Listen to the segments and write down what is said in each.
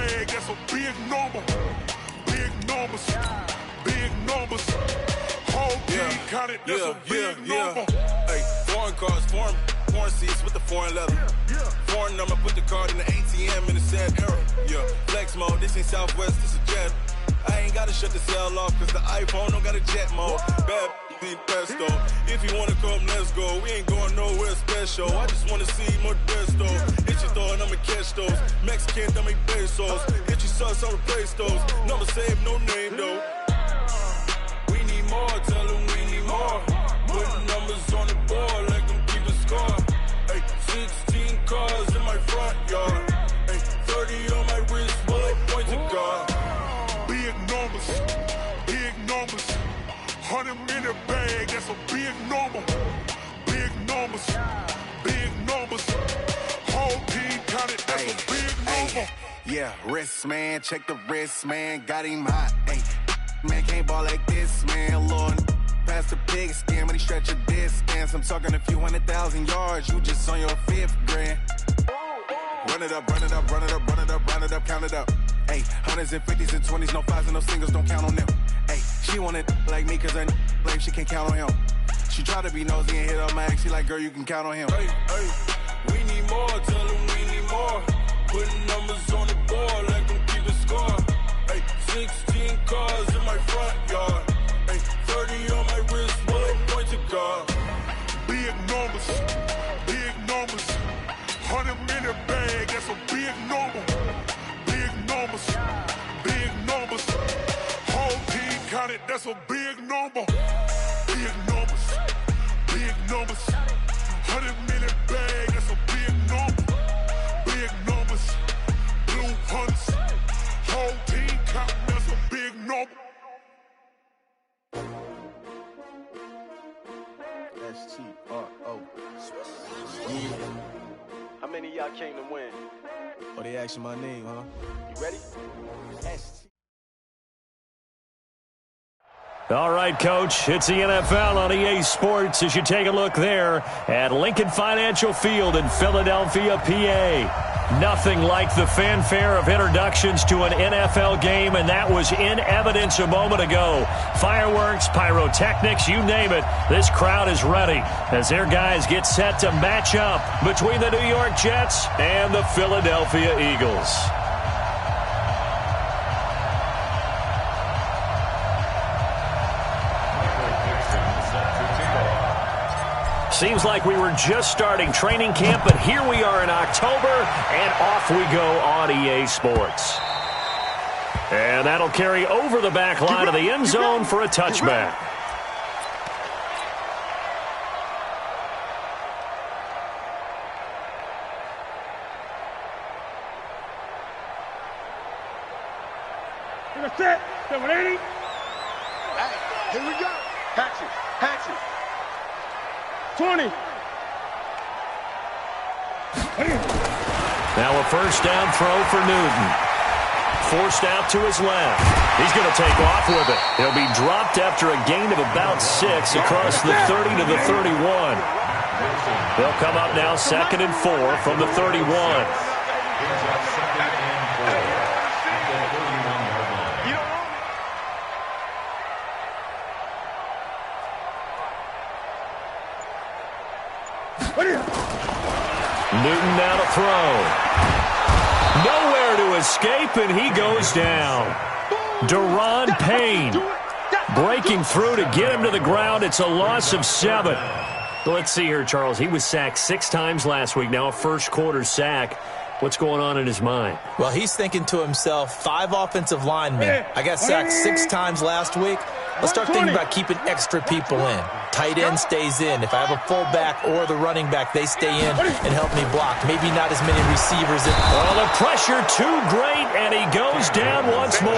bag, that's a big number. Big numbers, big numbers. Whole team counted, that's a big number. Hey, foreign cars, foreign seats with the foreign leather. Foreign number, put the card in the ATM in the sad era. Yeah, flex mode, this ain't Southwest, this a jet. I ain't gotta shut the cell off, cause the iPhone don't got a jet mode. Bad be pesto. If you wanna come, let's go. We ain't going nowhere special. I just wanna see more pesto. Hit your thought, I'ma catch those. Mexican, dummy pesos. Hit your sus, I'll replace those. Number save, no name though. We need more, tell them we need more. Putting numbers on the board like them keep a score. Hey, 16 cars in my front yard. Hey, 30 on my wrist, while I point to God. Big numbers, big numbers. 100 minute bag, that's a big number. Big numbers, big numbers. Whole team counted, that's a big number. Yeah, wrist man, check the wrist man, got him hot. Ay, man can't ball like this, man. Lord, past the pig skin, but he stretch a distance. I'm talking a few 100,000 yards, you just on your 5th grand. Run it up, run it up, run it up, run it up, run it up, count it up. Ay, hundreds and 50s and 20s, no 5s and no singles, don't count on them. Ay, she want it like me, cause her blame she can't count on him. She try to be nosy and hit up my ex, she like, girl, you can count on him. Hey, hey, we need more, tell them we need more. Putting numbers on the board like them keep a score. Hey, 16 cars in my front yard. Hey, 30 on my wrist, while I point to God. Big numbers, big numbers. 100 minute bag, that's a big number. Big numbers, big numbers. Whole team counted, that's a big number. Big numbers, big numbers. 100 minute bag, that's a big number. Big numbers, blue hunts. Whole team counting, that's a big number. STRO. How many of y'all came to win? Oh, they asking my name, huh? You ready? All right, Coach, it's the NFL on EA Sports as you take a look there at Lincoln Financial Field in Philadelphia, PA. Nothing like the fanfare of introductions to an NFL game, and that was in evidence a moment ago. Fireworks, pyrotechnics, you name it, this crowd is ready as their guys get set to match up between the New York Jets and the Philadelphia Eagles. Seems like we were just starting training camp, but here we are in October, and off we go on EA Sports. And that'll carry over the back line of the end zone for a touchback. That's it. 780. Hey, here we go. Hatchet, hatchet. 20. Now a first down throw for Newton. Forced out to his left. He's going to take off with it. He'll be dropped after a gain of about 6 across the 30 to the 31. They'll come up now 2nd and 4 from the 31. Newton now to throw. Nowhere to escape, and he goes down. Deron Payne breaking through to get him to the ground. It's a loss of 7. Let's see here, Charles. He was sacked 6 times last week. Now a first-quarter sack. What's going on in his mind? Well, he's thinking to himself, 5 offensive linemen. I got sacked 6 times last week. Let's start thinking about keeping extra people in. Tight end stays in. If I have a fullback or the running back, they stay in and help me block. Maybe not as many receivers. Well, the pressure too great, and he goes down once more.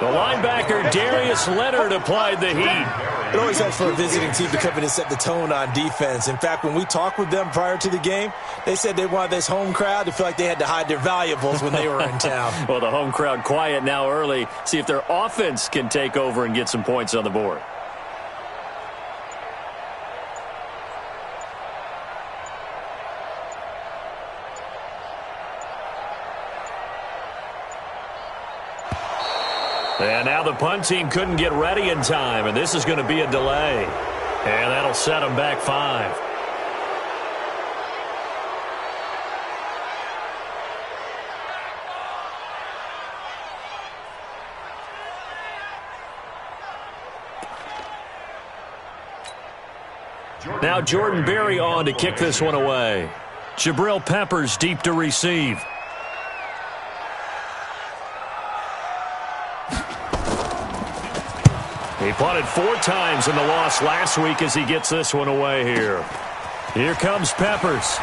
The linebacker, Darius Leonard, applied the heat. It always helps for a visiting team to come in and set the tone on defense. In fact, when we talked with them prior to the game, they said they wanted this home crowd to feel like they had to hide their valuables when they were in town. Well, the home crowd quiet now early. See if their offense can take over and get some points on the board. And now the punt team couldn't get ready in time, and this is going to be a delay. And that'll set them back 5. Now Jordan Berry on to kick this one away. Jabril Peppers deep to receive. He punted 4 times in the loss last week as he gets this one away here. Here comes Peppers.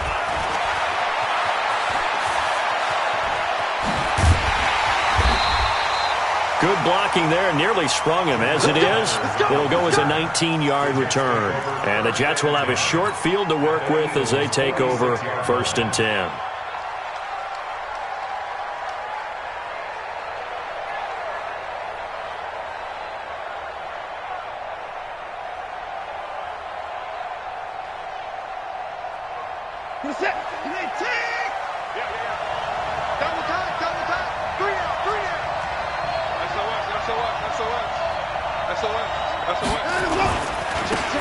Good blocking there, nearly sprung him. As it is, it'll go as a 19-yard return. And the Jets will have a short field to work with as they take over 1st and 10.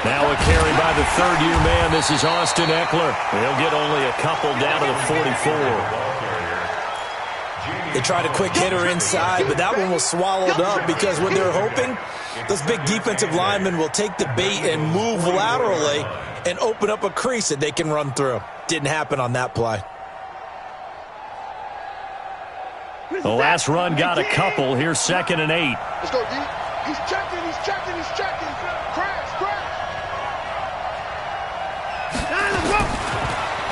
Now a carry by the third-year man. This is Austin Eckler. He'll get only a couple down to the 44. They tried a quick hitter inside, but that one was swallowed up because what they're hoping, those big defensive linemen will take the bait and move laterally and open up a crease that they can run through. Didn't happen on that play. The last run got a couple. Here's 2nd and 8. Let's go, D. He's checking, he's checking, he's checking. Crash.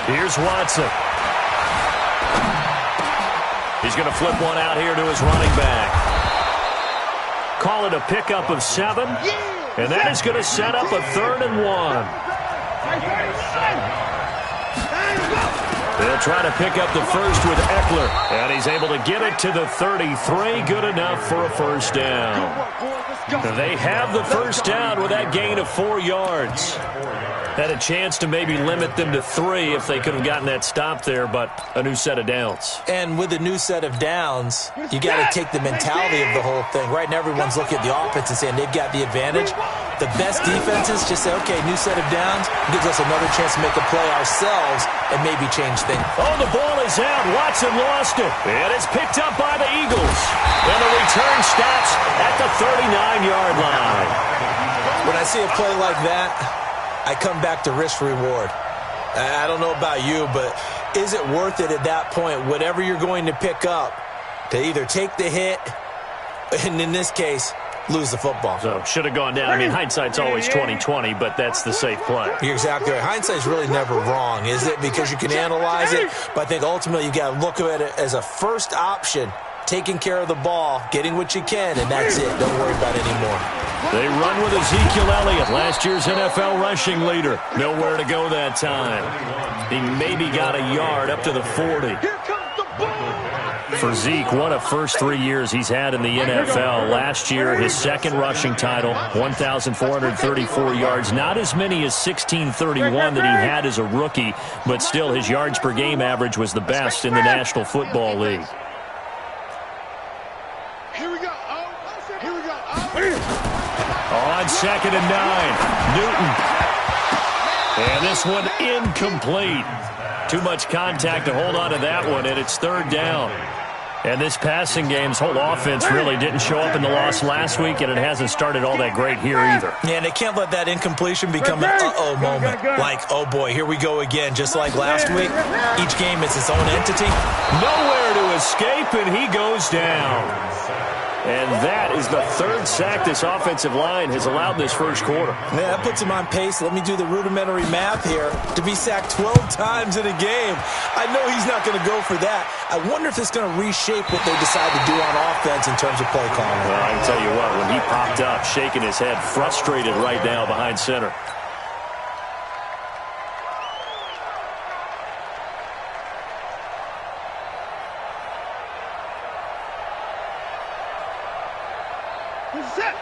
Here's Watson. He's going to flip one out here to his running back. Call it a pickup of 7. And that is going to set up a 3rd and 1. They'll try to pick up the first with Eckler. And he's able to get it to the 33. Good enough for a first down. They have the first down with that gain of 4 yards. Had a chance to maybe limit them to 3 if they could have gotten that stop there, but a new set of downs. And with a new set of downs, you got to take the mentality of the whole thing. Right now, everyone's looking at the offense and saying they've got the advantage. The best defenses just say, okay, new set of downs gives us another chance to make a play ourselves and maybe change things. Oh, the ball is out. Watson lost it. And it's picked up by the Eagles. And the return stops at the 39-yard line. When I see a play like that, I come back to risk-reward. I don't know about you, but is it worth it at that point, whatever you're going to pick up, to either take the hit, and in this case, lose the football? So, should have gone down. I mean, hindsight's always 20/20, but that's the safe play. You're exactly right. Hindsight's really never wrong, is it? Because you can analyze it, but I think ultimately you got to look at it as a first option, taking care of the ball, getting what you can, and that's it. Don't worry about it anymore. They run with Ezekiel Elliott, last year's NFL rushing leader. Nowhere to go that time. He maybe got a yard up to the 40. For Zeke, what a first 3 years he's had in the NFL. Last year, his 2nd rushing title, 1,434 yards. Not as many as 1,631 that he had as a rookie, but still his yards per game average was the best in the National Football League. On 2nd and 9, Newton. And this one incomplete. Too much contact to hold on to that one, and it's 3rd down. And this passing game's whole offense really didn't show up in the loss last week, and it hasn't started all that great here either. Yeah, and they can't let that incompletion become an uh-oh moment. Like, oh boy, here we go again. Just like last week, each game is its own entity. Nowhere to escape, and he goes down. And that is the 3rd sack this offensive line has allowed this first quarter. Yeah, that puts him on pace. Let me do the rudimentary math here. To be sacked 12 times in a game. I know he's not going to go for that. I wonder if it's going to reshape what they decide to do on offense in terms of play calling. Well, I can tell you what, when he popped up, shaking his head, frustrated right now behind center.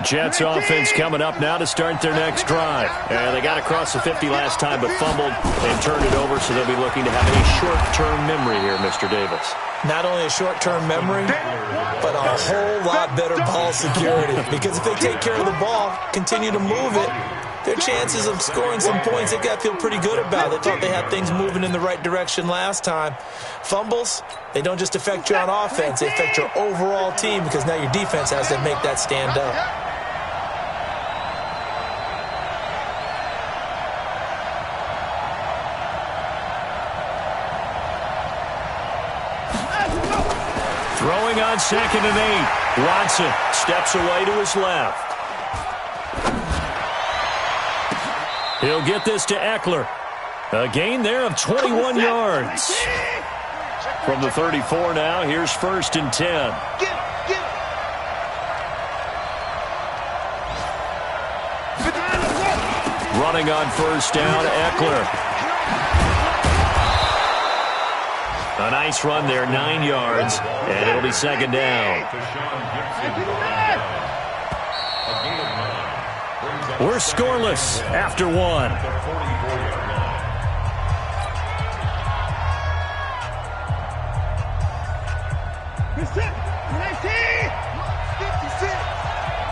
Jets offense coming up now to start their next drive. And they got across the 50 last time but fumbled and turned it over, so they'll be looking to have a short-term memory here, Mr. Davis. Not only a short-term memory, but a whole lot better ball security. Because if they take care of the ball, continue to move it, their chances of scoring some points, they've got to feel pretty good about it. They thought they had things moving in the right direction last time. Fumbles, they don't just affect you on offense, they affect your overall team because now your defense has to make that stand up. Throwing on 2nd and 8. Watson steps away to his left. He'll get this to Eckler. A gain there of 21 yards. From the 34 now, here's 1st and 10. Running on 1st down, Eckler. A nice run there, 9 yards, and it'll be 2nd down. We're scoreless after 1.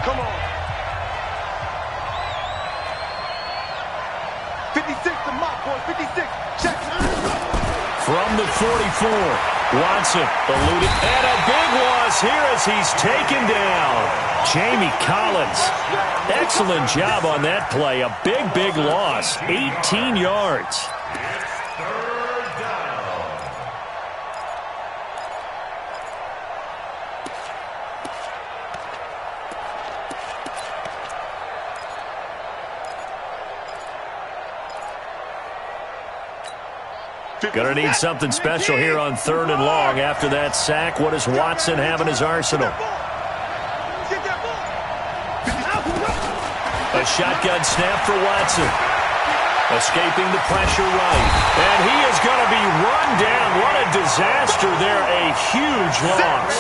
Come on. 56 to my boy, 56. Check. From the 44, Watson eluded, and a big loss here as he's taken down. Jamie Collins, excellent job on that play. A big loss, 18 yards. Gonna need something special here on 3rd and long. After that sack, what does Watson have in his arsenal? A shotgun snap for Watson. Escaping the pressure right. And he is going to be run down. What a disaster there. A huge loss.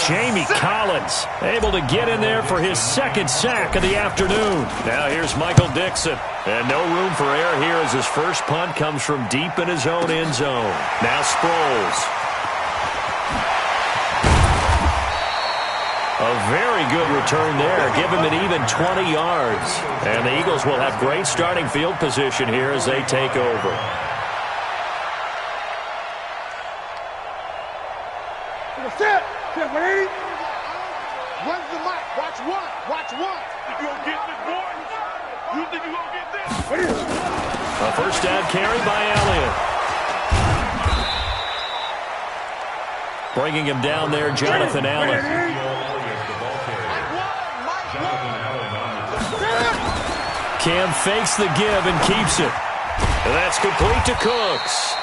Jamie Collins able to get in there for his 2nd sack of the afternoon. Now here's Michael Dixon. And no room for error here as his first punt comes from deep in his own end zone. Now Sproles. A very good return there. Give him an even 20 yards. And the Eagles will have great starting field position here as they take over. When's the mic? Watch one. Watch one. You gonna get this, boy? You think you gonna get this? A 1st down carry by Elliott. Bringing him down there, Jonathan Allen. Cam fakes the give and keeps it. And that's complete to Cooks.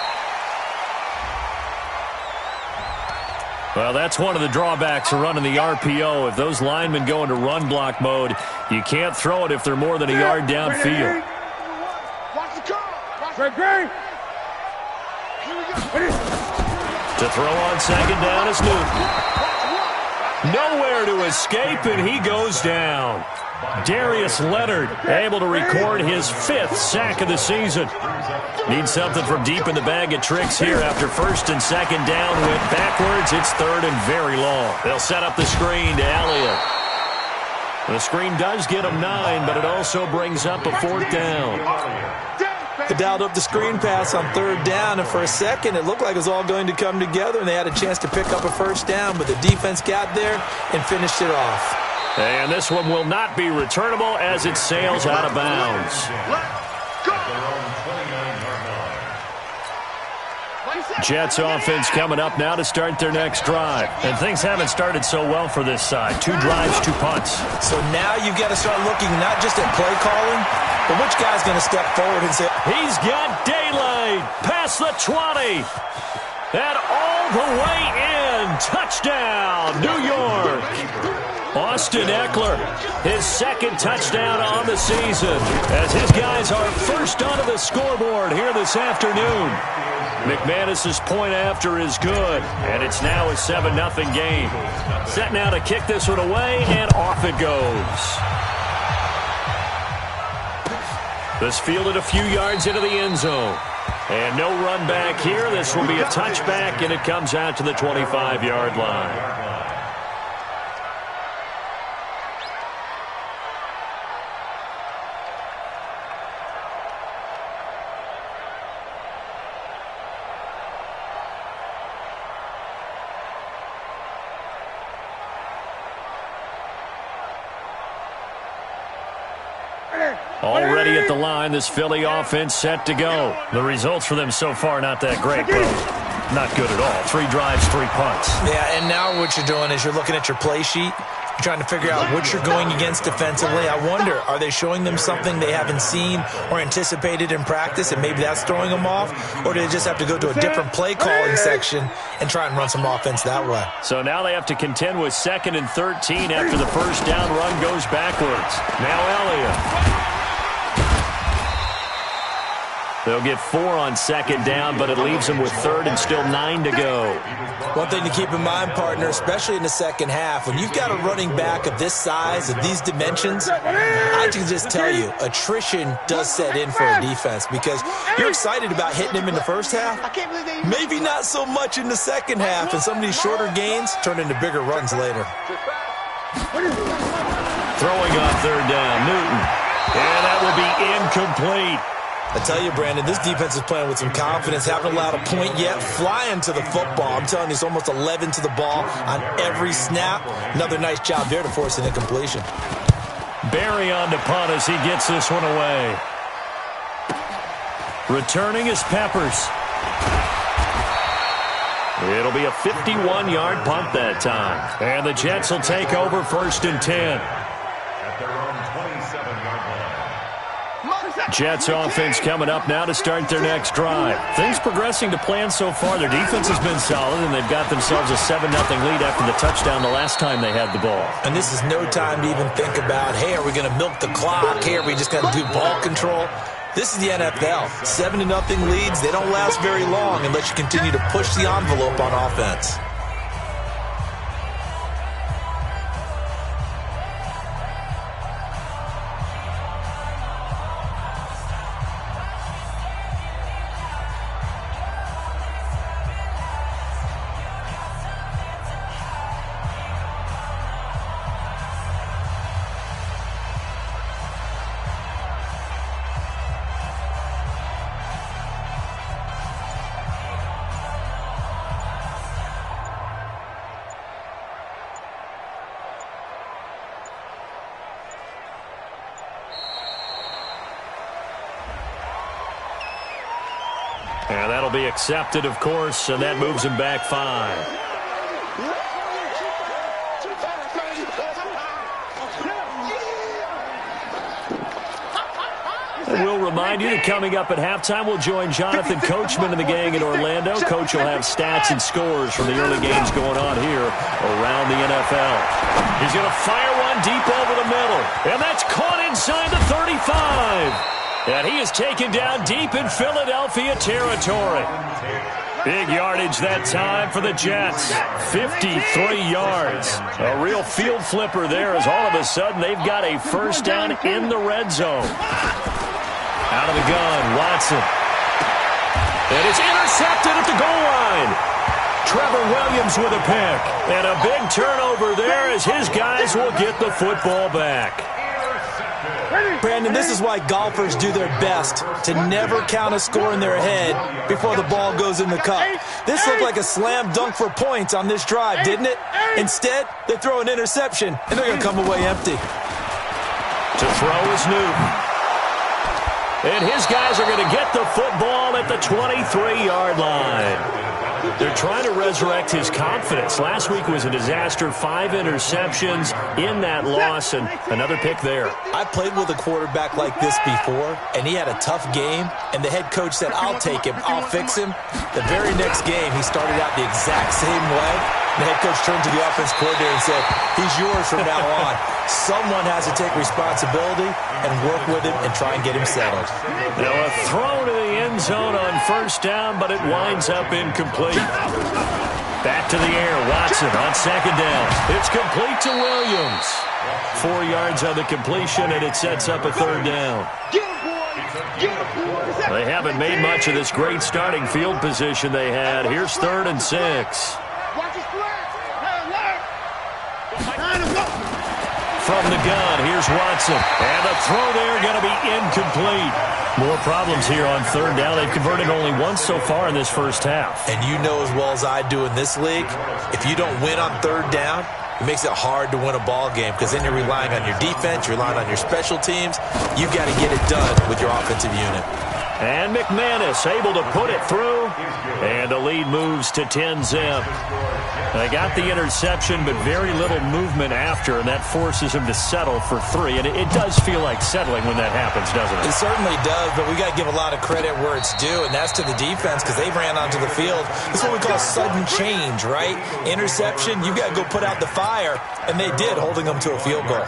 Well, that's one of the drawbacks of running the RPO. If those linemen go into run block mode, you can't throw it if they're more than a yard downfield. To throw on 2nd down is Newton. Nowhere to escape, and he goes down. Darius Leonard able to record his 5th sack of the season. Need something from deep in the bag of tricks here after 1st and 2nd down. Went backwards. It's 3rd and very long. They'll set up the screen to Elliott. The screen does get him 9, but it also brings up a 4th down. They dialed up the screen pass on 3rd down, and for a second it looked like it was all going to come together, and they had a chance to pick up a 1st down, but the defense got there and finished it off. And this one will not be returnable as it sails out of bounds. Jets offense coming up now to start their next drive. And things haven't started so well for this side. 2 drives, 2 punts. So now you've got to start looking not just at play calling, but which guy's going to step forward and say, he's got daylight past the 20. And all the way in. Touchdown, New York. Austin Eckler, his 2nd touchdown on the season, as his guys are first onto the scoreboard here this afternoon. McManus's point after is good, and it's now a 7-0 game. Set now to kick this one away, and off it goes. This fielded a few yards into the end zone. And no run back here. This will be a touchback, and it comes out to the 25-yard line. Already at the line, this Philly offense set to go. The results for them so far not that great, bro. Not good at all. 3 drives, 3 punts. Yeah, and now what you're doing is you're looking at your play sheet. You're trying to figure out what you're going against defensively. I wonder, are they showing them something they haven't seen or anticipated in practice, and maybe that's throwing them off? Or do they just have to go to a different play calling section and try and run some offense that way? So now they have to contend with 2nd and 13 after the first down run goes backwards. Now Elliott. They'll get 4 on 2nd down, but it leaves them with 3rd and still 9 to go. One thing to keep in mind, partner, especially in the second half, when you've got a running back of this size, of these dimensions, I can just tell you, attrition does set in for a defense because you're excited about hitting him in the first half, maybe not so much in the second half, and some of these shorter gains turn into bigger runs later. Throwing on 3rd down, Newton. And that will be incomplete. I tell you, Brandon, this defense is playing with some confidence. Haven't allowed a point yet. Flying to the football. I'm telling you, it's almost 11 to the ball on every snap. Another nice job there to force an incompletion. Barry on to punt as he gets this one away. Returning is Peppers. It'll be a 51-yard punt that time. And the Jets will take over 1st and 10. Jets offense coming up now to start their next drive. Things progressing to plan so far. Their defense has been solid, and they've got themselves a 7-0 lead after the touchdown the last time they had the ball. And this is no time to even think about, hey, are we going to milk the clock? Hey, are we just going to do ball control? This is the NFL. 7-0 leads, they don't last very long unless you continue to push the envelope on offense. And that'll be accepted, of course, and that moves him back 5. And we'll remind you that coming up at halftime, we'll join Jonathan Coachman and the gang in Orlando. Coach will have stats and scores from the early games going on here around the NFL. He's going to fire one deep over the middle, and that's caught inside the 35. And he is taken down deep in Philadelphia territory. Big yardage that time for the Jets. 53 yards. A real field flipper there as all of a sudden they've got a first down in the red zone. Out of the gun, Watson. And it's intercepted at the goal line. Trevor Williams with a pick. And a big turnover there as his guys will get the football back. Brandon, this is why golfers do their best to never count a score in their head before the ball goes in the cup. This looked like a slam dunk for points on this drive, didn't it? Instead, they throw an interception, and they're going to come away empty. To throw is Newton. And his guys are going to get the football at the 23-yard line. They're trying to resurrect his confidence. Last week was a disaster. 5 interceptions in that loss, and another pick there. I played with a quarterback like this before, and he had a tough game, and the head coach said, I'll take him, I'll fix him. The very next game, he started out the exact same way. The head coach turned to the offense coordinator and said, he's yours from now on. Someone has to take responsibility and work with him and try and get him settled. Now a throw to the end zone on first down, but it winds up incomplete. Back to the air, Watson on second down. It's complete to Williams. 4 yards on the completion, and it sets up a third down. They haven't made much of this great starting field position they had. Here's 3rd and 6. From the gun, here's Watson. And the throw there going to be incomplete. More problems here on 3rd down. They've converted only once so far in this first half. And you know as well as I do in this league, if you don't win on 3rd down, it makes it hard to win a ball game because then you're relying on your defense, you're relying on your special teams. You've got to get it done with your offensive unit. And McManus able to put it through. And the lead moves to 10-zip. They got the interception, but very little movement after, and that forces him to settle for 3. And it does feel like settling when that happens, doesn't it? It certainly does, but we got to give a lot of credit where it's due, and that's to the defense because they ran onto the field. This is what we call sudden change, right? Interception, you got to go put out the fire, and they did, holding them to a field goal.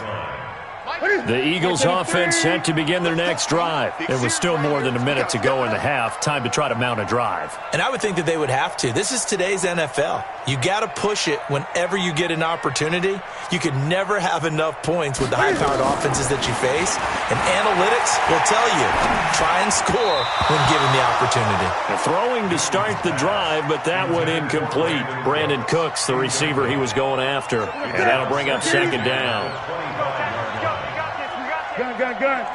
The Eagles offense set to begin their next drive. There was still more than a minute to go in the half. Time to try to mount a drive. And I would think that they would have to. This is today's NFL. You got to push it whenever you get an opportunity. You can never have enough points with the high-powered offenses that you face. And analytics will tell you, try and score when given the opportunity. Throwing to start the drive, but that one incomplete. Brandon Cooks, the receiver he was going after. And that'll bring up 2nd down. Gun.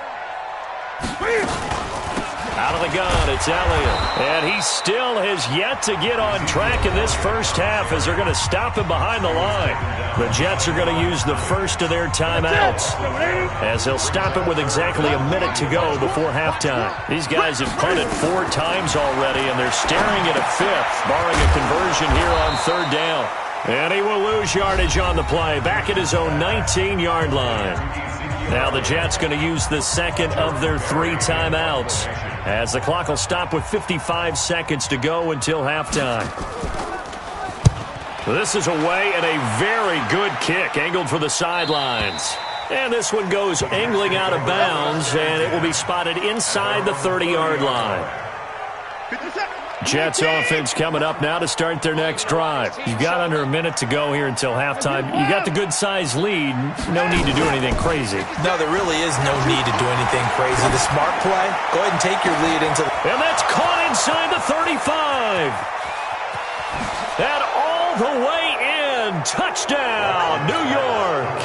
Out of the gun, it's Elliott. And he still has yet to get on track in this first half as they're going to stop him behind the line. The Jets are going to use the first of their timeouts as they'll stop it with exactly a minute to go before halftime. These guys have punted 4 times already, and they're staring at a 5th, barring a conversion here on 3rd down. And he will lose yardage on the play, back at his own 19-yard line. Now the Jets going to use the second of their 3 timeouts as the clock will stop with 55 seconds to go until halftime. This is away and a very good kick angled for the sidelines. And this one goes angling out of bounds, and it will be spotted inside the 30-yard line. Jets offense coming up now to start their next drive. You've got under a minute to go here until halftime. You got the good-sized lead. No need to do anything crazy. No, there really is no need to do anything crazy. The smart play, go ahead and take your lead into the... And that's caught inside the 35. And all the way in. Touchdown, New York.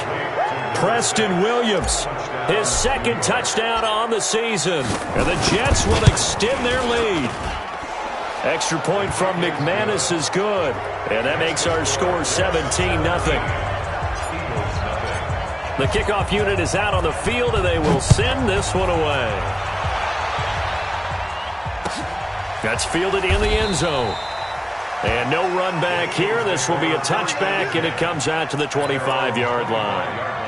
Preston Williams, his 2nd touchdown on the season. And the Jets will extend their lead. Extra point from McManus is good. And that makes our score 17-0. The kickoff unit is out on the field, and they will send this one away. That's fielded in the end zone. And no run back here. This will be a touchback, and it comes out to the 25-yard line.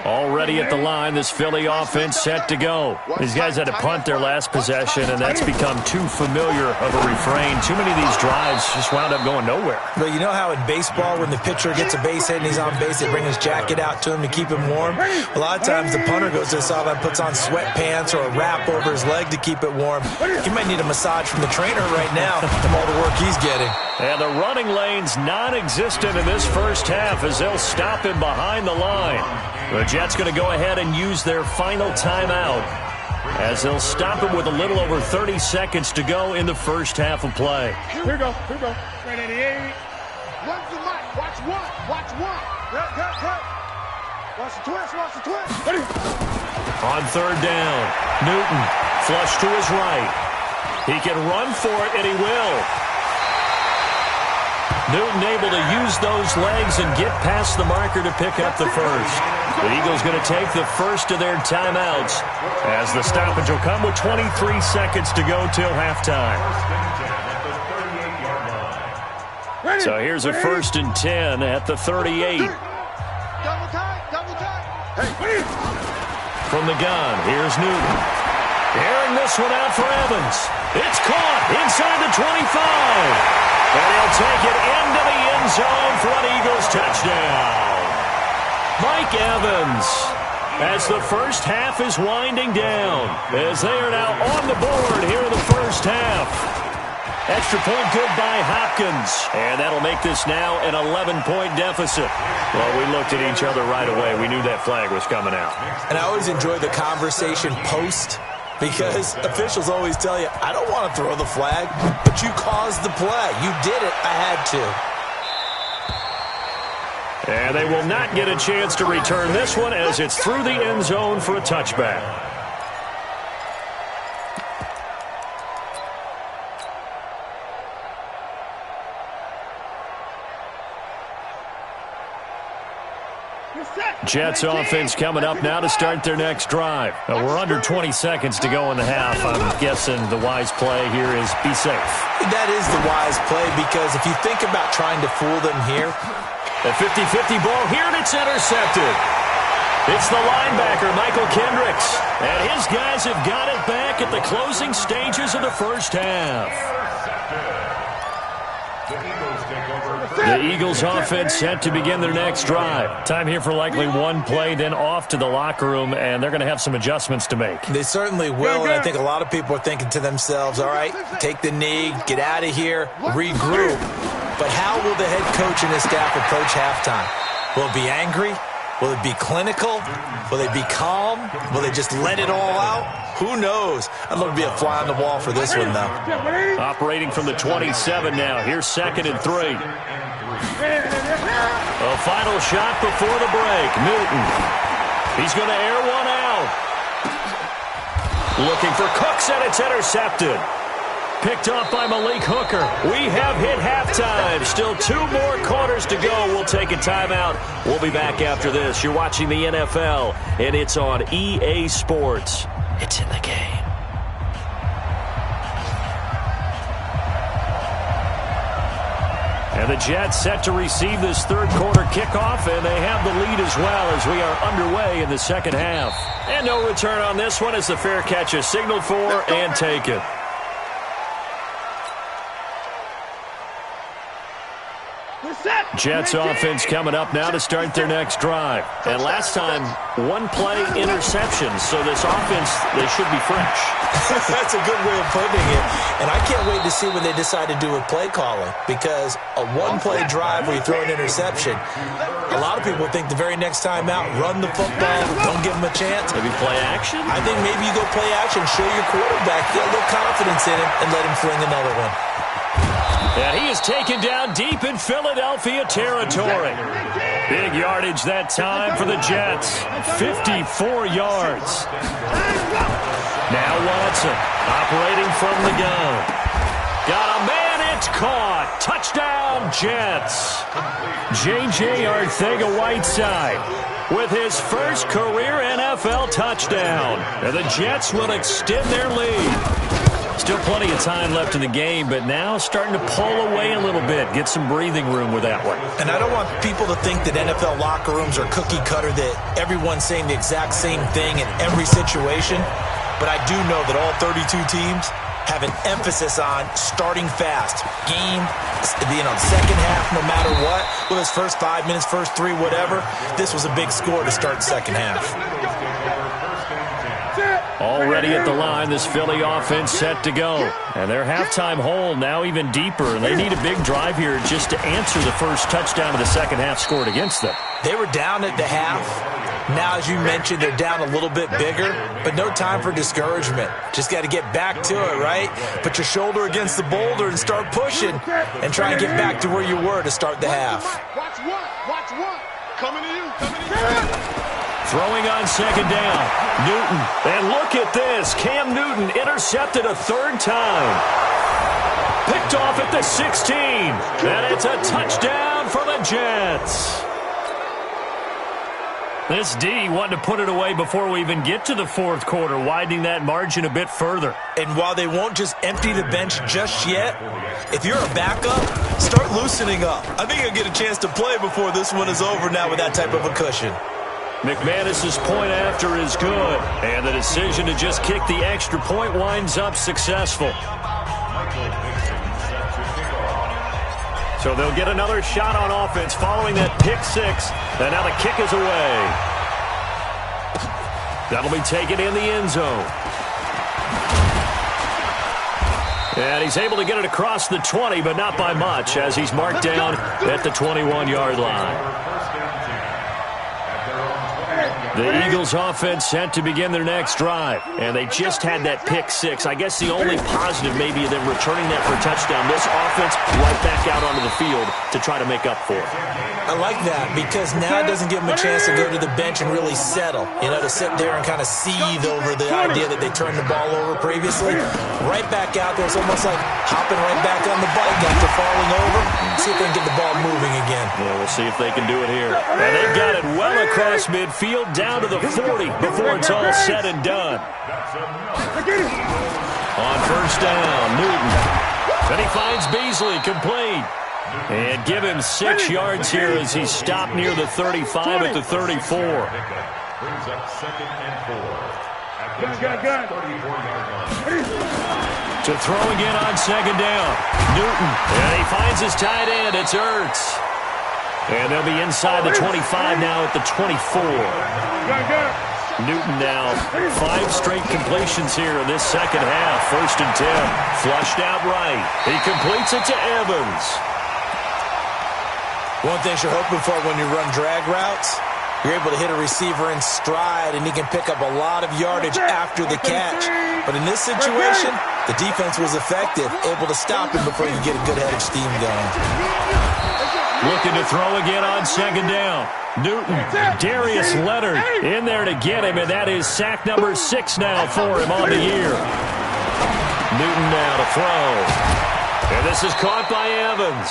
Already at the line, this Philly offense set to go. These guys had to punt their last possession, and that's become too familiar of a refrain. Too many of these drives just wound up going nowhere. But you know how in baseball, when the pitcher gets a base hit and he's on base, they bring his jacket out to him to keep him warm? A lot of times the punter goes to the sideline, puts on sweatpants or a wrap over his leg to keep it warm. He might need a massage from the trainer right now from all the work he's getting. And the running lane's non-existent in this first half as they'll stop him behind the line. The Jets going to go ahead and use their final timeout as they'll stop him with a little over 30 seconds to go in the first half of play. Here we go. Right at the 8. One's the mic. Watch one. Cut. Watch the twist. Ready? On 3rd down, Newton flush to his right. He can run for it, and he will. Newton able to use those legs and get past the marker to pick up the first. The Eagles going to take the first of their timeouts as the stoppage will come with 23 seconds to go till halftime. So here's a 1st and 10 at the 38. Double tight. Hey. From the gun, here's Newton. Airing this one out for Evans. It's caught inside the 25. And he'll take it into the end zone for an Eagles touchdown. Mike Evans, as the first half is winding down, as they are now on the board here in the first half. Extra point good by Hopkins. And that'll make this now an 11-point deficit. Well, we looked at each other right away. We knew that flag was coming out. And I always enjoy the conversation post, because officials always tell you, I don't want to throw the flag, but you caused the play. You did it. I had to. And they will not get a chance to return this one as it's through the end zone for a touchback. Jets offense coming up now to start their next drive. We're under 20 seconds to go in the half. I'm guessing the wise play here is be safe. That is the wise play, because if you think about trying to fool them here. A 50-50 ball here, and it's intercepted. It's the linebacker, Michael Kendricks. And his guys have got it back at the closing stages of the first half. The Eagles offense set to begin their next drive. Time here for likely one play, then off to the locker room, and they're going to have some adjustments to make. They certainly will, and I think a lot of people are thinking to themselves, all right, take the knee, get out of here, regroup. But how will the head coach and his staff approach halftime? Will it be angry? Will it be clinical? Will they be calm? Will they just let it all out? Who knows? I'd love to be a fly on the wall for this one, though. Operating from the 27 now. Here's 2nd and 3. A final shot before the break. Newton. He's going to air one out. Looking for Cooks, and it's intercepted. Picked off by Malik Hooker. We have hit halftime. Still 2 more quarters to go. We'll take a timeout. We'll be back after this. You're watching the NFL, and it's on EA Sports. It's in the game. And the Jets set to receive this third quarter kickoff, and they have the lead as well as we are underway in the second half. And no return on this one as the fair catch is signaled for and taken. Jets offense coming up now to start their next drive. And last time, 1 play interception. So this offense, they should be fresh. That's a good way of putting it. And I can't wait to see when they decide to do with play calling, because a 1-play drive where you throw an interception, a lot of people think the very next time out, run the football, don't give them a chance. Maybe play action? I think maybe you go play action, show your quarterback, get a little confidence in him, and let him fling another one. And he is taken down deep in Philadelphia territory. Big yardage that time for the Jets. 54 yards. Now Watson operating from the gun. Got a man, it's caught. Touchdown, Jets. J.J. Arcega-Whiteside with his first career NFL touchdown. And the Jets will extend their lead. Still plenty of time left in the game, but now starting to pull away a little bit, get some breathing room with that one. And I don't want people to think that NFL locker rooms are cookie cutter, that everyone's saying the exact same thing in every situation. But I do know that all 32 teams have an emphasis on starting fast. Game, second half, no matter what. Well, his first 5 minutes, first 3, whatever. This was a big score to start the second half. Already at the line, this Philly offense set to go. And their halftime hole now even deeper. They need a big drive here just to answer the first touchdown of the second half scored against them. They were down at the half. Now, as you mentioned, they're down a little bit bigger, but no time for discouragement. Just got to get back to it, right? Put your shoulder against the boulder and start pushing and try and get back to where you were to start the half. Watch one. Watch one. Coming to you. Throwing on second down, Newton. And look at this. Cam Newton intercepted a 3rd time. Picked off at the 16. And it's a touchdown for the Jets. This D wanted to put it away before we even get to the 4th quarter, widening that margin a bit further. And while they won't just empty the bench just yet, if you're a backup, start loosening up. I think you'll get a chance to play before this one is over now with that type of a cushion. McManus's point after is good, and the decision to just kick the extra point winds up successful. So they'll get another shot on offense following that pick 6, and now the kick is away. That'll be taken in the end zone. And he's able to get it across the 20, but not by much, as he's marked down at the 21-yard line. The Eagles offense set to begin their next drive, and they just had that pick six. I guess the only positive maybe of them returning that for a touchdown. This offense right back out onto the field to try to make up for it. I like that because now it doesn't give them a chance to go to the bench and really settle, to sit there and kind of seethe over the idea that they turned the ball over previously. Right back out there, it's almost like hopping right back on the bike after falling over. See if they can get the ball moving again. Yeah, we'll see if they can do it here. And they've got it well across midfield, down to the 40 before it's all said and done. On first down, Newton. Then he finds Beasley, complete. And give him 6 yards here as he's stopped near the 35 at the 34. Brings up 2nd and 4. To throw again on 2nd down. Newton. And he finds his tight end. It's Ertz. And they'll be inside the 25 now at the 24. Newton now 5 straight completions here in this second half. 1st and 10. Flushed out right. He completes it to Evans. One thing you're hoping for when you run drag routes, you're able to hit a receiver in stride, and he can pick up a lot of yardage after the catch. But in this situation, the defense was effective, able to stop him before you get a good head of steam going. Looking to throw again on 2nd down. Newton, Darius Leonard in there to get him, and that is sack number 6 now for him on the year. Newton now to throw. And this is caught by Evans.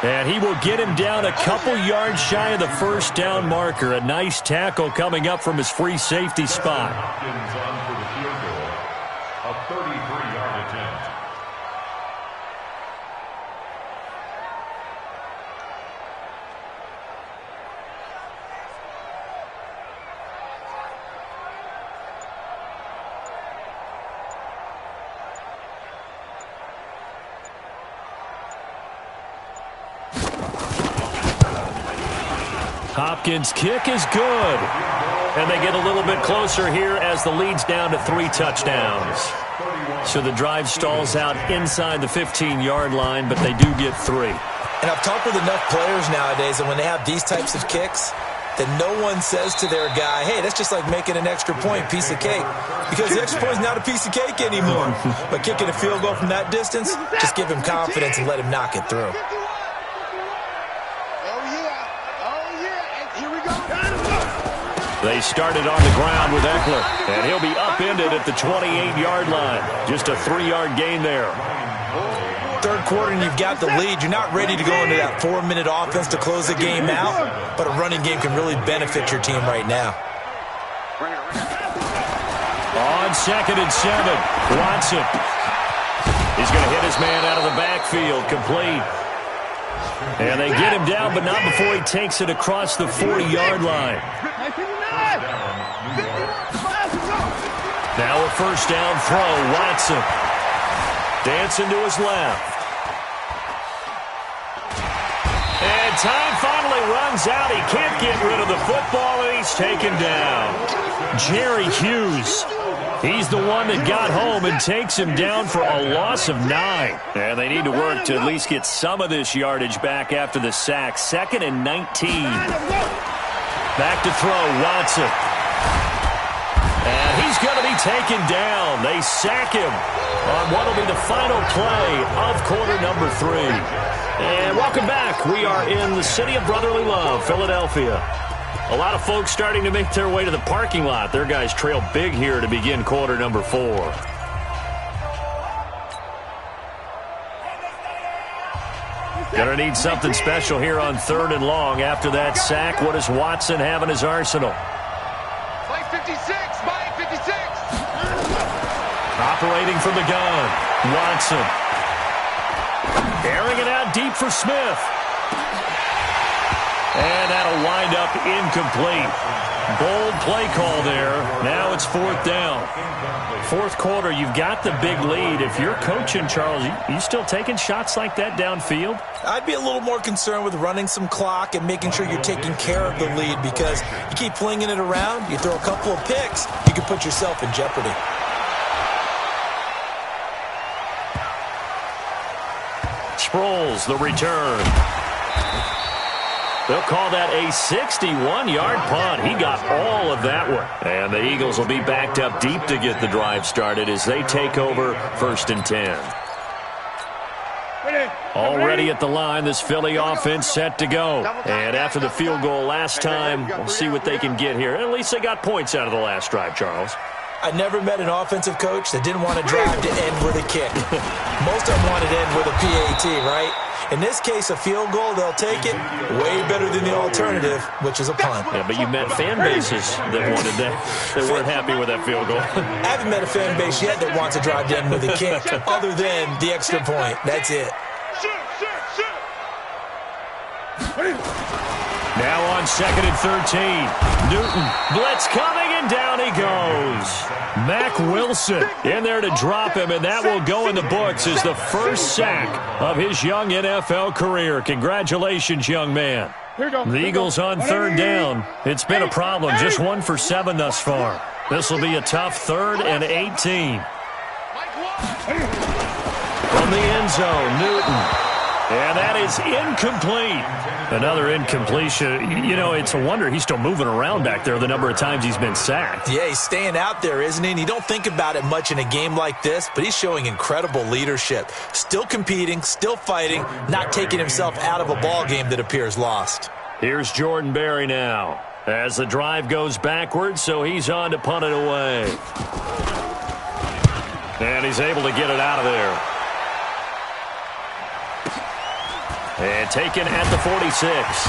And he will get him down a couple yards shy of the first down marker. A nice tackle coming up from his free safety spot. Hopkins on for the field goal. A 33-yard attempt. Hopkins' kick is good. And they get a little bit closer here as the lead's down to 3 touchdowns. So the drive stalls out inside the 15-yard line, but they do get 3. And I've talked with enough players nowadays, and when they have these types of kicks, that no one says to their guy, hey, that's just like making an extra point, piece of cake. Because the extra point is not a piece of cake anymore. But kicking a field goal from that distance, just give him confidence and let him knock it through. They started on the ground with Eckler, and he'll be upended at the 28-yard line. Just a 3-yard gain there. Third quarter and you've got the lead. You're not ready to go into that 4-minute offense to close the game out, but a running game can really benefit your team right now. On 2nd and 7, Watson. He's going to hit his man out of the backfield, complete. And they get him down, but not before he takes it across the 40-yard line. Now a first down throw, Watson. Dancing to his left. And time finally runs out. He can't get rid of the football, and he's taken down. Jerry Hughes. He's the one that got home and takes him down for a loss of 9. And they need to work to at least get some of this yardage back after the sack. 2nd and 19. Back to throw, Watson. And he's going to be taken down. They sack him on what will be the final play of quarter number 3. And welcome back. We are in the city of brotherly love, Philadelphia. A lot of folks starting to make their way to the parking lot. Their guys trail big here to begin quarter number 4. Gonna need something special here on 3rd and long. After that sack, what does Watson have in his arsenal? Mike 56, Mike 56. Operating from the gun, Watson. Airing it out deep for Smith. And that'll wind up incomplete. Bold play call there. Now it's 4th down. 4th quarter, you've got the big lead. If you're coaching, Charles, you still taking shots like that downfield? I'd be a little more concerned with running some clock and making sure you're taking care of the lead, because you keep flinging it around, you throw a couple of picks, you can put yourself in jeopardy. Sproles, the return. They'll call that a 61-yard punt. He got all of that one. And the Eagles will be backed up deep to get the drive started as they take over 1st and 10. Already at the line, this Philly offense set to go. And after the field goal last time, we'll see what they can get here. At least they got points out of the last drive, Charles. I never met an offensive coach that didn't want to drive to end with a kick. Most of them wanted to end with a PAT, right? In this case, a field goal, they'll take it. Way better than the alternative, which is a punt. Yeah, but you met fan bases that wanted that, that weren't happy with that field goal. I haven't met a fan base yet that wants to drive to end with a kick, other than the extra point. That's it. Now on 2nd and 13. Newton, blitz coming, and down he goes. Mack Wilson in there to drop him, and that will go in the books as the first sack of his young NFL career. Congratulations, young man. The Eagles on 3rd down. It's been a problem. Just 1 for 7 thus far. This will be a tough 3rd and 18. From the end zone, Newton. And that is incomplete. Another incompletion. You know, it's a wonder he's still moving around back there the number of times he's been sacked. Yeah, he's staying out there, isn't he? And you don't think about it much in a game like this, but he's showing incredible leadership. Still competing, still fighting, not taking himself out of a ball game that appears lost. Here's Jordan Berry now as the drive goes backwards, so he's on to punt it away. And he's able to get it out of there. And taken at the 46.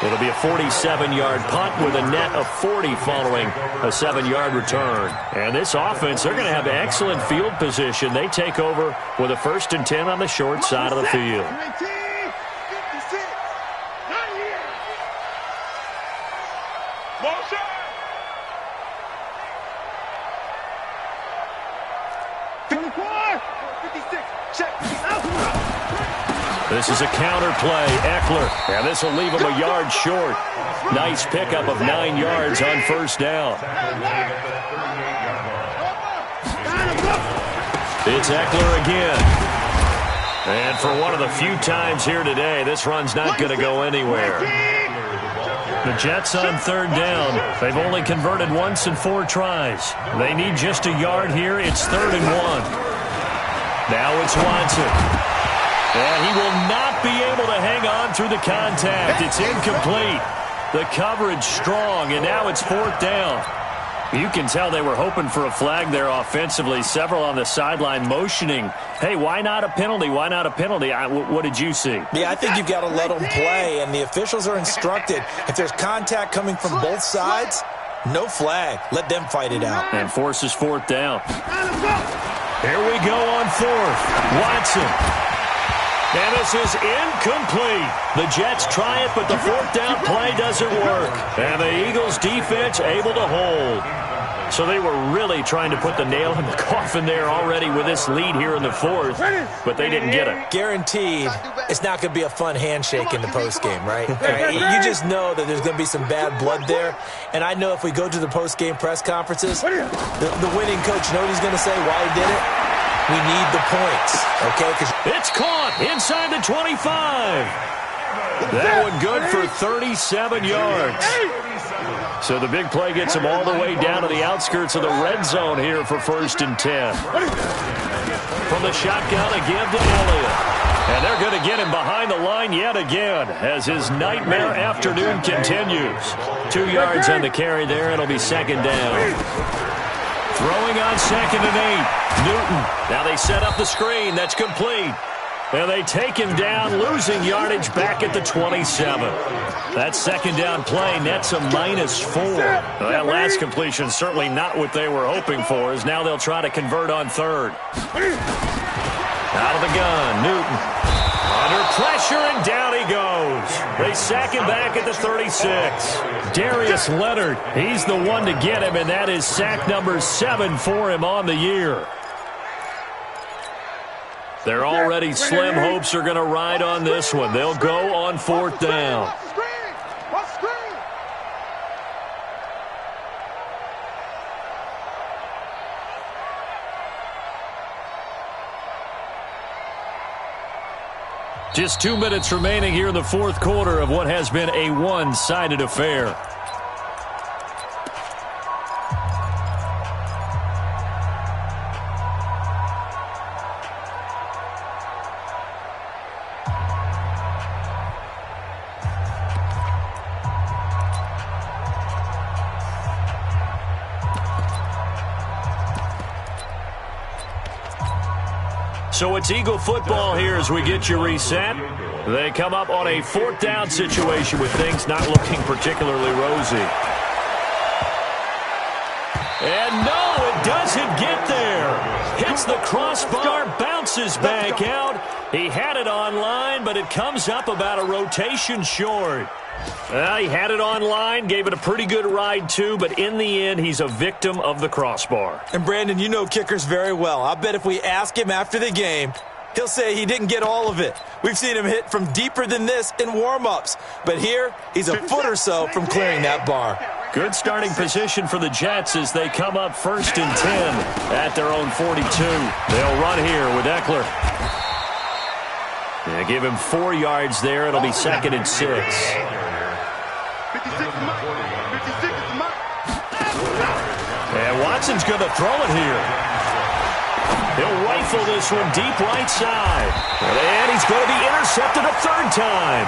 It'll be a 47-yard punt with a net of 40 following a 7-yard return. And this offense, they're going to have excellent field position. They take over with a 1st and 10 on the short side of the field. This is a counter play. Eckler, and this will leave him a yard short. Nice pickup of 9 yards on 1st down. It's Eckler again. And for one of the few times here today, this run's not going to go anywhere. The Jets on 3rd down. They've only converted once in 4 tries. They need just a yard here. It's 3rd and 1. Now it's Watson. And he will not be able to hang on through the contact. It's incomplete. The coverage strong, and now it's 4th down. You can tell they were hoping for a flag there offensively. Several on the sideline motioning, hey, why not a penalty? Why not a penalty? What did you see? Yeah, I think you've got to let them play, and the officials are instructed. If there's contact coming from both sides, no flag. Let them fight it out. And forces 4th down. Here we go on 4th. Watson. And this is incomplete. The Jets try it, but the 4th down play doesn't work. And the Eagles defense able to hold. So they were really trying to put the nail in the coffin there already with this lead here in the 4th, but they didn't get it. Guaranteed it's not going to be a fun handshake in the postgame, right? You just know that there's going to be some bad blood there. And I know if we go to the postgame press conferences, the winning coach, you know what he's going to say, why he did it? We need the points, okay? It's caught inside the 25. That one good for 37 yards. So the big play gets him all the way down to the outskirts of the red zone here for 1st and 10. From the shotgun, a give to Elliott. And they're going to get him behind the line yet again as his nightmare afternoon continues. 2 yards on the carry there. It'll be 2nd down. Throwing on 2nd and 8. Newton. Now they set up the screen. That's complete. And they take him down, losing yardage back at the 27. That 2nd down play nets a -4. Well, that last completion certainly not what they were hoping for, as now they'll try to convert on 3rd. Out of the gun, Newton. Under pressure, and down he goes. They sack him back at the 36. Darius Leonard, he's the one to get him, and that is sack number 7 for him on the year. Their already slim hopes are going to ride on this one. They'll go on 4th down. Just 2 minutes remaining here in the fourth quarter of what has been a one-sided affair. So it's Eagle football here as we get you reset. They come up on a fourth down situation with things not looking particularly rosy. And no, it doesn't get there. Hits the crossbar, bounces back out. He had it online, but it comes up about a rotation short. He had it online, gave it a pretty good ride too, but in the end, he's a victim of the crossbar. And Brandon, you know kickers very well. I bet if we ask him after the game, he'll say he didn't get all of it. We've seen him hit from deeper than this in warm-ups. But here, he's a foot or so from clearing that bar. Good starting position for the Jets as they come up 1st and 10 at their own 42. They'll run here with Eckler. They give him 4 yards there. It'll be 2nd and 6. And Watson's going to throw it here. He'll rifle this one deep right side. And he's going to be intercepted a 3rd time.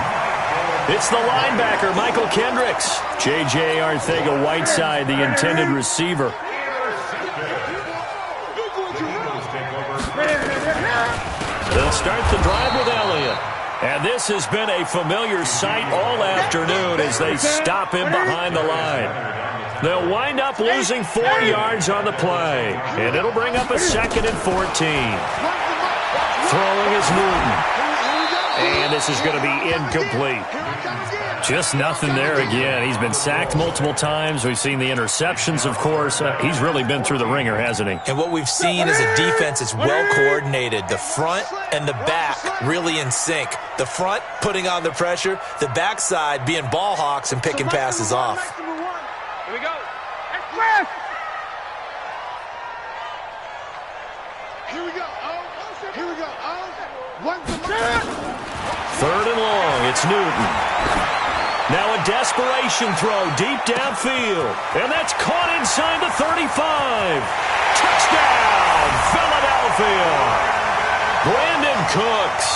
It's the linebacker, Michael Kendricks. J.J. Arcega-Whiteside, the intended receiver. They'll start the drive with Elliott. And this has been a familiar sight all afternoon as they stop him behind the line. They'll wind up losing 4 yards on the play. And it'll bring up a 2nd and 14. Throwing is Newton. And this is going to be incomplete. Just nothing there again. He's been sacked multiple times. We've seen the interceptions, of course. He's really been through the ringer, hasn't he? And what we've seen is a defense that's well coordinated. The front and the back really in sync. The front putting on the pressure. The backside being ball hawks and picking passes off. Here we go. Here we go. Here we go. 3rd and long. It's Newton. Now a desperation throw deep downfield. And that's caught inside the 35. Touchdown, Philadelphia. Brandon Cooks.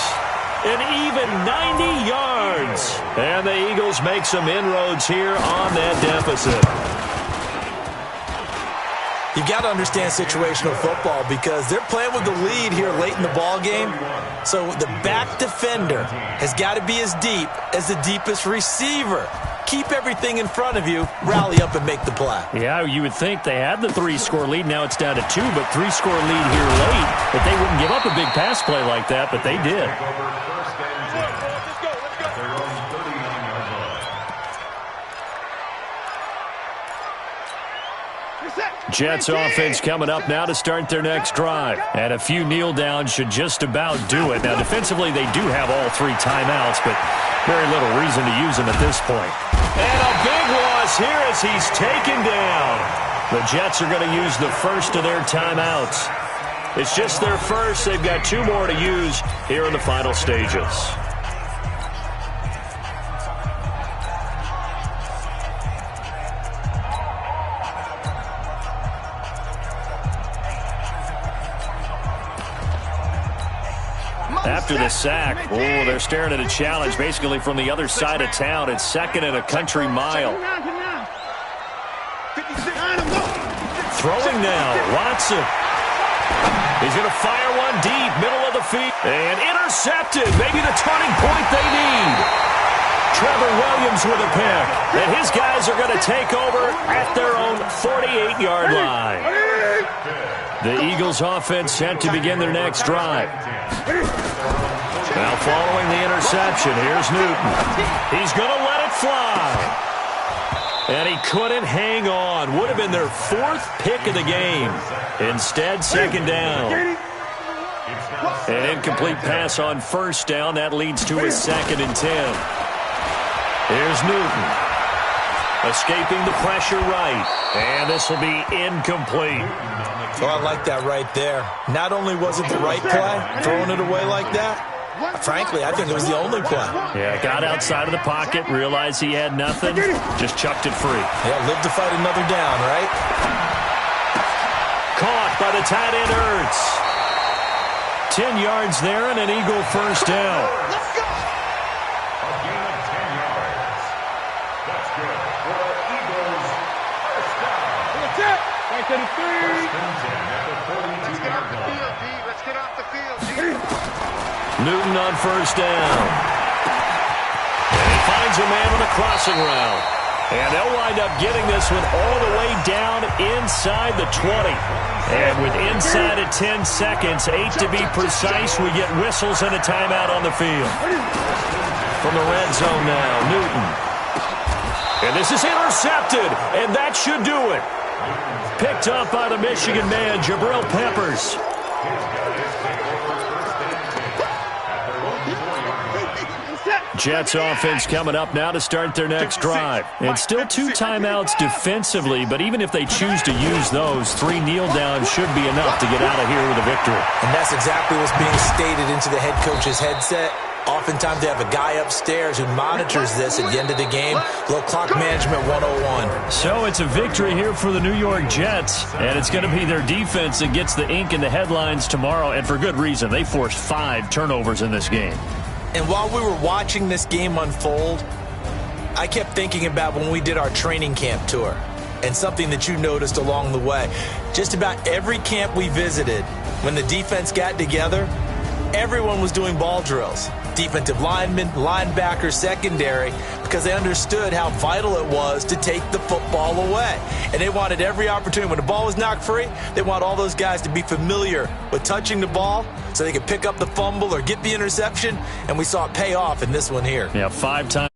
An even 90 yards. And the Eagles make some inroads here on that deficit. You've got to understand situational football because they're playing with the lead here late in the ball game. So the back defender has got to be as deep as the deepest receiver. Keep everything in front of you, rally up and make the play. Yeah, you would think they had the 3-score lead. Now it's down to 2, but 3-score lead here late. But they wouldn't give up a big pass play like that, but they did. Jets offense coming up now to start their next drive. And a few kneel downs should just about do it. Now, defensively, they do have all 3 timeouts, but very little reason to use them at this point. And a big loss here as he's taken down. The Jets are going to use the first of their timeouts. It's just their first. They've got 2 more to use here in the final stages. After the sack, they're staring at a challenge basically from the other side of town. It's 2nd and a country mile. Throwing now, Watson. He's going to fire one deep, middle of the field. And intercepted, maybe the turning point they need. Trevor Williams with a pick. And his guys are going to take over at their own 48-yard line. The Eagles offense set to begin their next drive. Now following the interception, here's Newton. He's going to let it fly. And he couldn't hang on. Would have been their 4th pick of the game. Instead, 2nd down. An incomplete pass on 1st down. That leads to a 2nd and 10. Here's Newton. Escaping the pressure right. And this will be incomplete. Oh, I like that right there. Not only was it the right play, throwing it away like that, Frankly, I think it was the only play. Yeah, got outside of the pocket, realized he had nothing, just chucked it free. Yeah, live to fight another down, right? Caught by the tight end, Ertz. 10 yards there and an Eagle first down. Let's go. A gain of 10 yards. That's good for Eagles first down. That's it. Right to the 3. First and 10 at the 42-yard line. Let's get off the field, D. Newton on first down. And he finds a man on the crossing route. And they'll wind up getting this one all the way down inside the 20. And with inside of 10 seconds, 8 to be precise, we get whistles and a timeout on the field. From the red zone now, Newton. And this is intercepted, and that should do it. Picked up by the Michigan man, Jabril Peppers. Jets offense coming up now to start their next drive. And still 2 timeouts defensively, but even if they choose to use those, 3 kneel downs should be enough to get out of here with a victory. And that's exactly what's being stated into the head coach's headset. Oftentimes they have a guy upstairs who monitors this at the end of the game. A little clock management 101. So it's a victory here for the New York Jets, and it's going to be their defense that gets the ink in the headlines tomorrow, and for good reason. They forced 5 turnovers in this game. And while we were watching this game unfold, I kept thinking about when we did our training camp tour and something that you noticed along the way. Just about every camp we visited, when the defense got together, everyone was doing ball drills. Defensive linemen, linebackers, secondary, because they understood how vital it was to take the football away. And they wanted every opportunity. When the ball was knocked free, they want all those guys to be familiar with touching the ball so they could pick up the fumble or get the interception, and we saw it pay off in this one here. Yeah, 5 times.